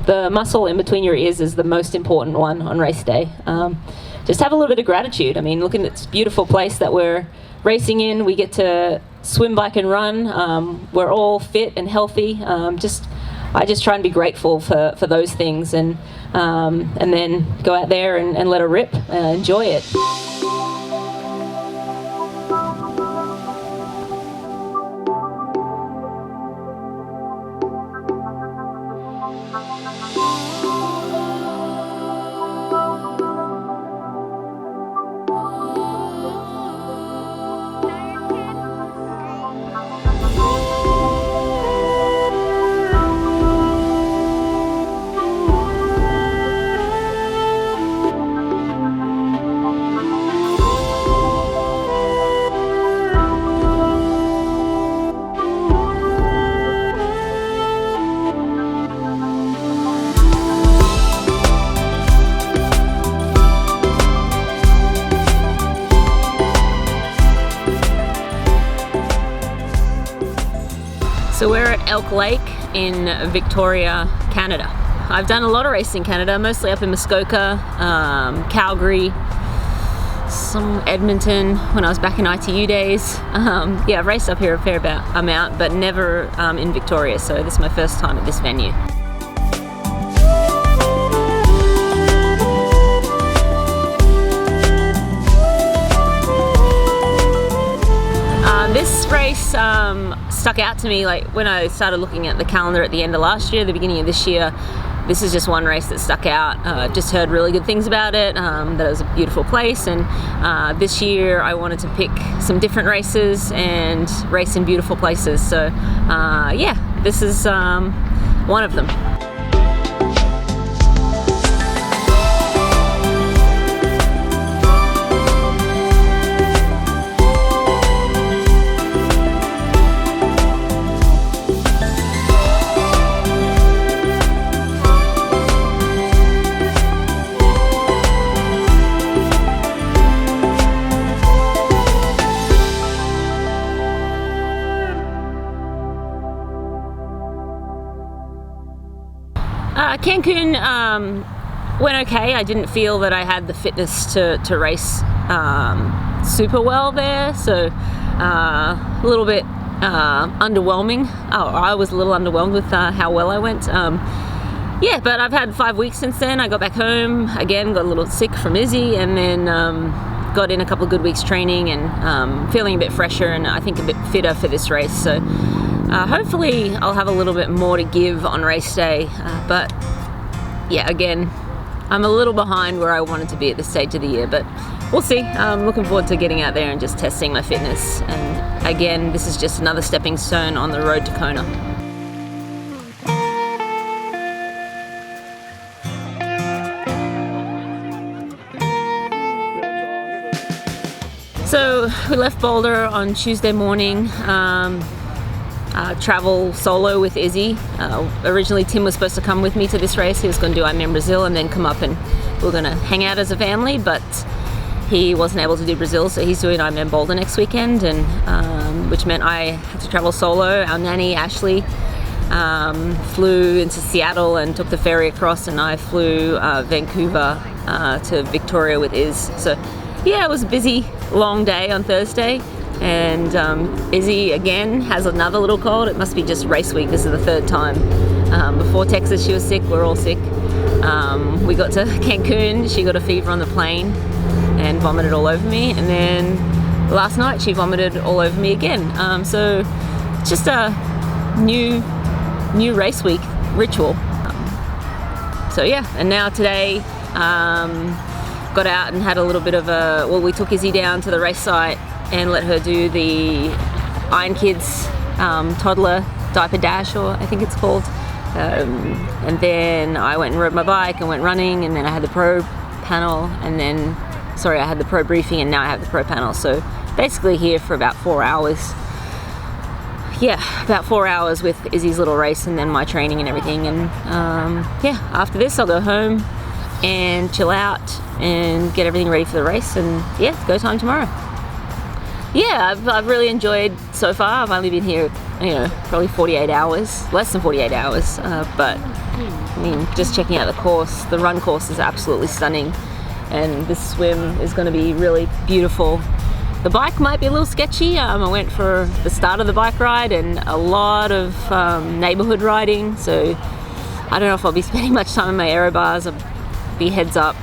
the muscle in between your ears is the most important one on race day. Just have a little bit of gratitude. I mean, look at this beautiful place that we're racing in. We get to swim, bike, and run. We're all fit and healthy. I just try and be grateful for those things, and then go out there and let her rip, enjoy it. So we're at Elk Lake in Victoria, Canada. I've done a lot of racing in Canada, mostly up in Muskoka, Calgary, some Edmonton when I was back in ITU days. Yeah, I've raced up here a fair amount, but never in Victoria, so this is my first time at this venue. This race stuck out to me, like when I started looking at the calendar at the end of last year, the beginning of this year. This is just one race that stuck out. Just heard really good things about it, that it was a beautiful place, and this year I wanted to pick some different races and race in beautiful places. So yeah, this is one of them. Cancun went okay. I didn't feel that I had the fitness to race super well there, so a little bit underwhelming. I was a little underwhelmed with how well I went. Yeah, but I've had 5 weeks since then. I got back home again, got a little sick from Izzy, and then got in a couple of good weeks training, and feeling a bit fresher and I think a bit fitter for this race. So hopefully I'll have a little bit more to give on race day, but yeah, again, I'm a little behind where I wanted to be at this stage of the year, but we'll see. I'm looking forward to getting out there and just testing my fitness, and again, this is just another stepping stone on the road to Kona. So we left Boulder on Tuesday morning. Travel solo with Izzy. Originally Tim was supposed to come with me to this race. He was going to do Ironman Brazil and then come up, and we are going to hang out as a family, but he wasn't able to do Brazil, so he's doing Ironman Boulder next weekend, and which meant I had to travel solo. Our nanny Ashley flew into Seattle and took the ferry across, and I flew Vancouver to Victoria with Iz. So yeah, it was a busy long day on Thursday. And Izzy again has another little cold. It must be just race week. This is the third time. Before Texas she was sick, we're all sick. We got to Cancun, she got a fever on the plane and vomited all over me, and then last night she vomited all over me again. So it's just a new race week ritual. So yeah, and now today got out and had a little bit of we took Izzy down to the race site and let her do the Iron Kids toddler diaper dash, or I think it's called. And then I went and rode my bike and went running, and then I had the pro panel, and then, I had the pro briefing, and now I have the pro panel. So basically here for about 4 hours. Yeah, about 4 hours with Izzy's little race and then my training and everything. And yeah, after this I'll go home and chill out and get everything ready for the race, and yeah, go time tomorrow. Yeah, I've really enjoyed so far. I've only been here probably 48 hours, less than 48 hours. But I mean, just checking out the course, the run course is absolutely stunning, and this swim is going to be really beautiful. The bike might be a little sketchy. I went for the start of the bike ride and a lot of neighborhood riding, so I don't know if I'll be spending much time in my aero bars. I'll be heads up.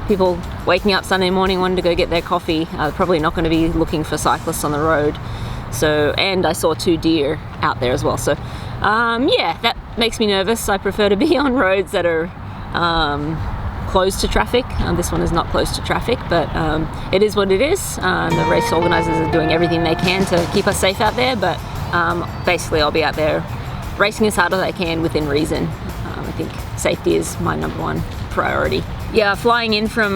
People waking up Sunday morning wanting to go get their coffee are probably not going to be looking for cyclists on the road. So, and I saw 2 deer out there as well. So, that makes me nervous. I prefer to be on roads that are closed to traffic. This one is not closed to traffic, but it is what it is. The race organisers are doing everything they can to keep us safe out there, but basically I'll be out there racing as hard as I can within reason. I think safety is my number one priority. Yeah, flying in from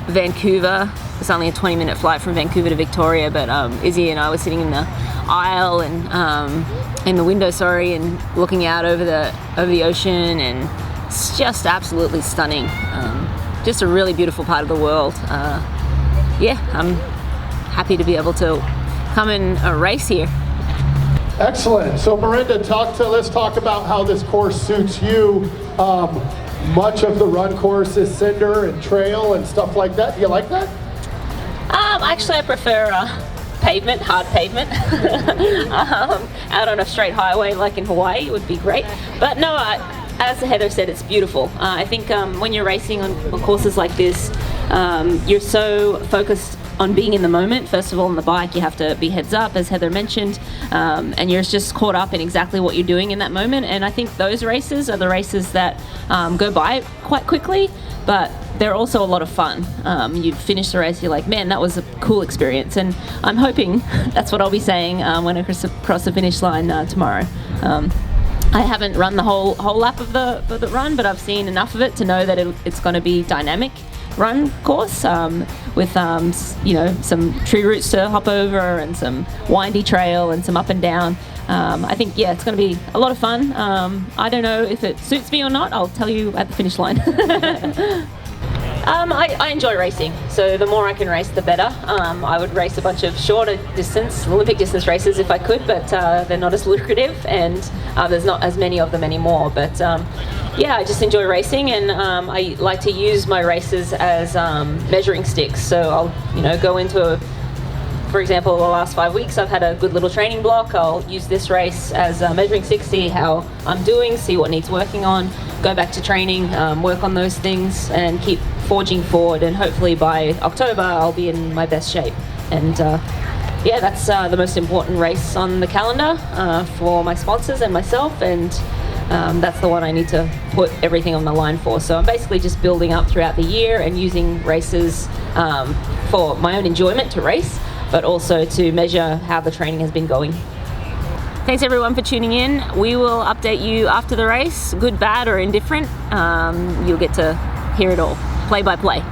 Vancouver, it's only a 20-minute flight from Vancouver to Victoria, but Izzy and I were sitting in the aisle and in the window, and looking out over the ocean, and it's just absolutely stunning. Just a really beautiful part of the world. I'm happy to be able to come and race here. Excellent. So Miranda, let's talk about how this course suits you. Much of the run course is cinder and trail and stuff like that. Do you like that? Actually, I prefer pavement, hard pavement. Out on a straight highway like in Hawaii would be great. But no, as Heather said, it's beautiful. I think when you're racing on courses like this, you're so focused on being in the moment. First of all, on the bike, you have to be heads up, as Heather mentioned, and you're just caught up in exactly what you're doing in that moment. And I think those races are the races that go by quite quickly, but they're also a lot of fun. You finish the race, you're like, man, that was a cool experience. And I'm hoping that's what I'll be saying when I cross the finish line tomorrow. I haven't run the whole lap of the run, but I've seen enough of it to know that it's going to be dynamic run course with some tree roots to hop over and some windy trail and some up and down. I think it's going to be a lot of fun. I don't know if it suits me or not. I'll tell you at the finish line. I enjoy racing, so the more I can race, the better. I would race a bunch of shorter distance, Olympic distance races if I could, but they're not as lucrative, and there's not as many of them anymore. But I just enjoy racing, and I like to use my races as measuring sticks. So I'll go into for example, the last 5 weeks I've had a good little training block. I'll use this race as a measuring stick, see how I'm doing, see what needs working on, go back to training, work on those things, and keep forging forward. And hopefully by October I'll be in my best shape. And that's the most important race on the calendar for my sponsors and myself, and that's the one I need to put everything on the line for. So I'm basically just building up throughout the year and using races for my own enjoyment to race, but also to measure how the training has been going. Thanks everyone for tuning in. We will update you after the race, good, bad, or indifferent. You'll get to hear it all, play by play.